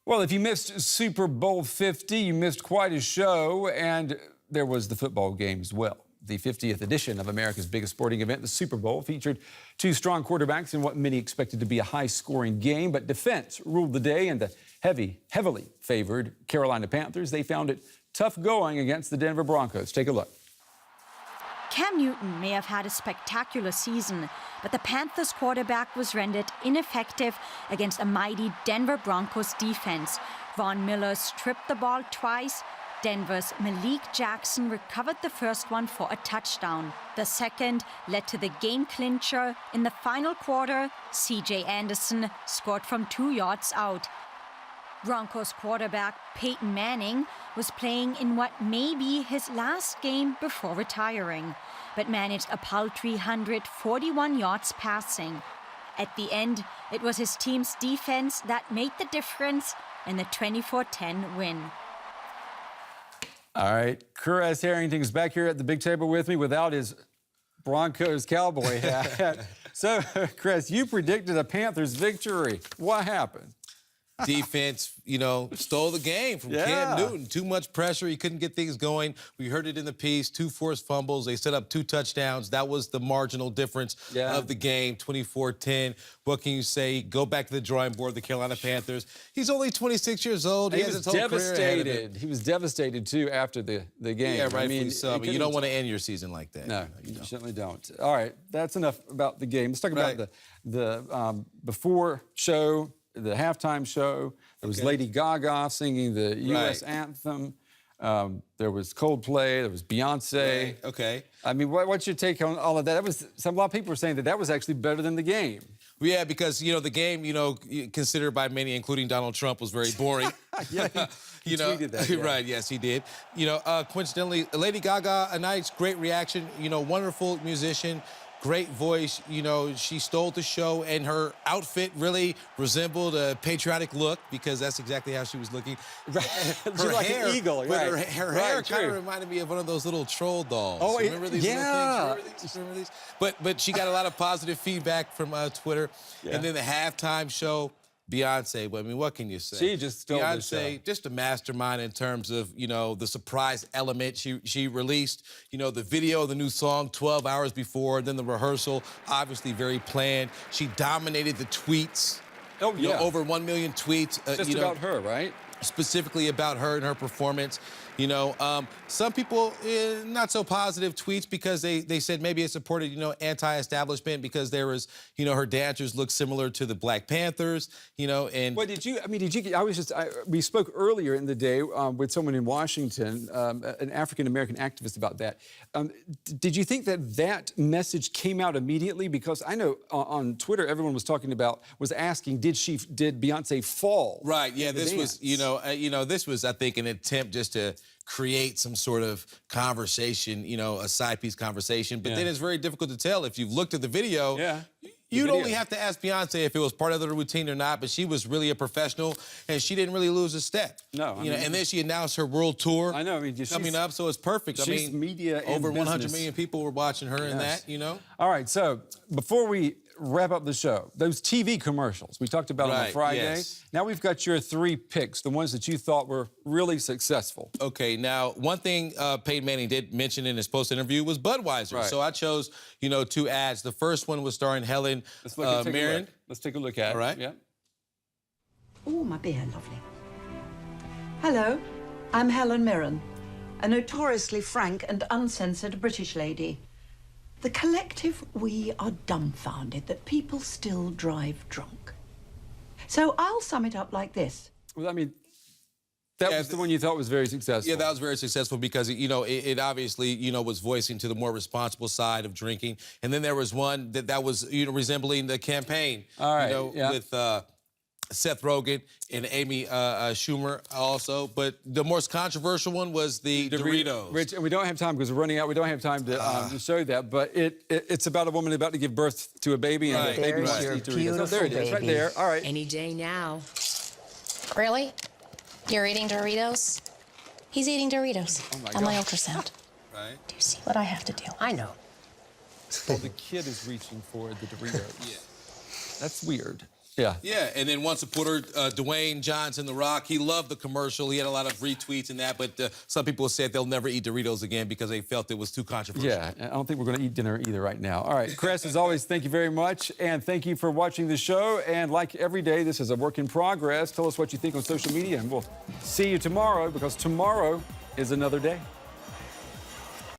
Well, if you missed Super Bowl 50, you missed quite a show, and there was the football game as well. The 50th edition of America's biggest sporting event, the Super Bowl, featured two strong quarterbacks in what many expected to be a high-scoring game, but defense ruled the day, and the heavily favored Carolina Panthers, they found it tough going against the Denver Broncos. Take a look. Cam Newton may have had a spectacular season, but the Panthers quarterback was rendered ineffective against a mighty Denver Broncos defense. Von Miller stripped the ball twice. Denver's Malik Jackson recovered the first one for a touchdown. The second led to the game clincher. In the final quarter, C.J. Anderson scored from 2 yards out. Broncos quarterback Peyton Manning was playing in what may be his last game before retiring, but managed a paltry 141 yards passing. At the end, it was his team's defense that made the difference in the 24-10 win. All right, Chris Harrington is back here at the big table with me without his Broncos cowboy hat. So, Chris, you predicted a Panthers victory. What happened? Defense, stole the game from Cam Newton. Too much pressure. He couldn't get things going. We heard it in the piece. 2 forced fumbles. They set up 2 touchdowns. That was the marginal difference of the game, 24-10. What can you say? Go back to the drawing board, the Carolina Panthers. He's only 26 years old. He was devastated. He was devastated, too, after the game. Yeah, rightfully so. But you don't want to end your season like that. No, you certainly don't. All right, that's enough about the game. Let's talk about the before show. The halftime show. There was Lady Gaga singing the U.S. anthem. There was Coldplay. There was Beyonce. Okay. I mean, what's your take on all of that? A lot of people were saying that was actually better than the game. Yeah, because, the game, considered by many, including Donald Trump, was very boring. He tweeted that. Yeah. Right, yes, he did. Coincidentally, Lady Gaga, a nice, great reaction, wonderful musician. Great voice, she stole the show, and her outfit really resembled a patriotic look because that's exactly how she was looking. Her like hair, an eagle, but her hair kind of reminded me of one of those little troll dolls. Oh, remember these little things? Remember these? But she got a lot of positive feedback from Twitter. Yeah. And then the halftime show, Beyonce, I mean, what can you say? She just stole the show. Beyonce, just a mastermind in terms of, the surprise element. She released, the video of the new song 12 hours before, then the rehearsal, obviously very planned. She dominated the tweets. Oh, yeah. Over 1 million tweets. Just about her, right? Specifically about her and her performance. Some people not so positive tweets because they said maybe it supported, anti-establishment because there was, her dancers look similar to the Black Panthers, and... Well, we spoke earlier in the day with someone in Washington, an African-American activist about that. Did you think that message came out immediately? Because I know on Twitter, everyone was asking, did Beyonce fall? Right, yeah, this was, this was, I think, an attempt just to create some sort of conversation, a side-piece conversation. But then it's very difficult to tell. If you've looked at the video, you'd only have to ask Beyonce if it was part of the routine or not, but she was really a professional, and she didn't really lose a step. No. And then she announced her world tour coming up, so it's perfect. She's media and over 100 business. million people were watching her in that, All right, so before we wrap up the show, those TV commercials we talked about on Friday. Yes. Now we've got your 3 picks, the ones that you thought were really successful. Okay, now one thing Peyton Manning did mention in his post-interview was Budweiser. Right. So I chose, 2 ads. The first one was starring Helen Mirren. Let's take a look at it. All right. Yeah. Oh, my beer, lovely. Hello, I'm Helen Mirren, a notoriously frank and uncensored British lady. The collective, we are dumbfounded that people still drive drunk. So I'll sum it up like this. Well, I mean, that was the one you thought was very successful. Yeah, that was very successful because, it obviously, was voicing to the more responsible side of drinking. And then there was one that was, resembling the campaign. All right, with Seth Rogen and Amy Schumer also. But the most controversial one was the Doritos. Rich, and we don't have time because we're running out. We don't have time to show that. But it's about a woman about to give birth to a baby. And the baby wants to eat Doritos. Oh, there it is, right there. All right. Any day now. Really? You're eating Doritos? He's eating Doritos on my ultrasound. Right. Do you see what I have to do? I know. Well, the kid is reaching for the Doritos. Yeah. That's weird. Yeah. Yeah, and then one supporter, Dwayne Johnson, The Rock, he loved the commercial. He had a lot of retweets and that, but some people said they'll never eat Doritos again because they felt it was too controversial. Yeah, I don't think we're going to eat dinner either right now. All right, Chris, as always, thank you very much, and thank you for watching the show. And like every day, this is a work in progress. Tell us what you think on social media, and we'll see you tomorrow, because tomorrow is another day.